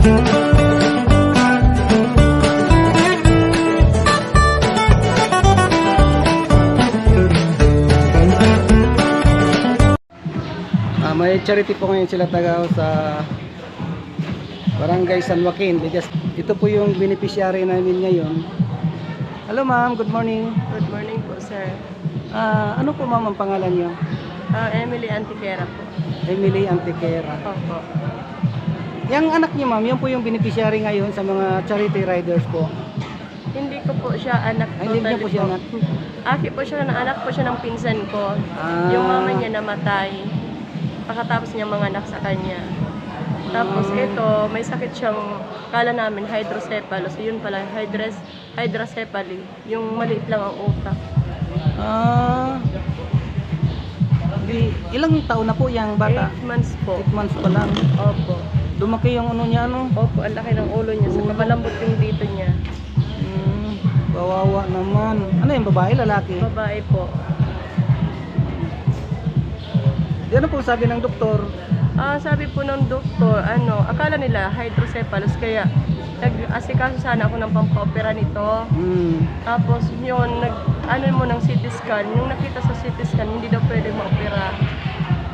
May charity po ngayon sila tagaw sa Barangay San Joaquin. Ito po yung beneficiary namin ngayon. Hello ma'am, good morning. Good morning po, sir. Ano po ma'am ang pangalan niyo? Emily Antiquera po. Emily Antiquera. Opo. Yung anak niyo ma'am, yan po yung beneficiary ngayon sa mga charity riders po. Hindi ko po siya anak Ay, hindi niyo po siya anak? Aki po siya, anak po siya ng pinsan ko. Yung mama niya namatay. Pagkatapos niya mga anak sa kanya. Tapos ito, may sakit siyang, kala namin hydrocephalus. Yun pala, hydrocephaly. Yung maliit lang ang utak. Ilang taon na po yung bata? 8 months po. 8 months pa lang. Opo. Lumaki yung ano niya, ano? Opo, ang laki ng ulo niya. Saka malambot yung dito niya. Kawawa naman. Ano yung babae, lalaki? Babae po. Ano po sabi ng doktor? Sabi po ng doktor, akala nila hydrocephalus, kaya nag-asikaso sana ako ng pampaopera nito. Tapos yun, mo ng CT scan, yung nakita sa CT scan, hindi daw pwede ma-opera.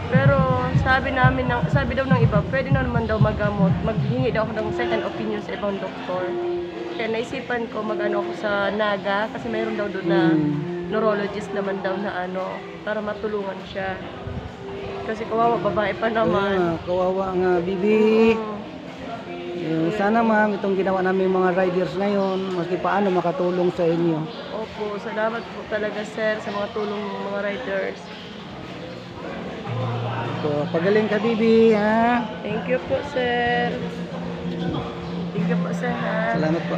Pero sabi daw ng iba, pwede na naman daw magamot. Maghingi daw ako ng second opinion sa ibang doktor. Kaya naisipan ko mag-ano ako sa Naga, kasi mayroon daw doon na neurologist naman daw na para matulungan siya. Kasi kawawa, babae pa naman. Kawawa nga, bibi. Sana ma'am, itong ginawa namin mga riders ngayon, maski paano makatulong sa inyo. Opo, salamat po talaga sir sa mga tulong ng mga riders. So, pagaling ka, bibi, ha? Thank you po sir. Thank you po sir, ha? Salamat po.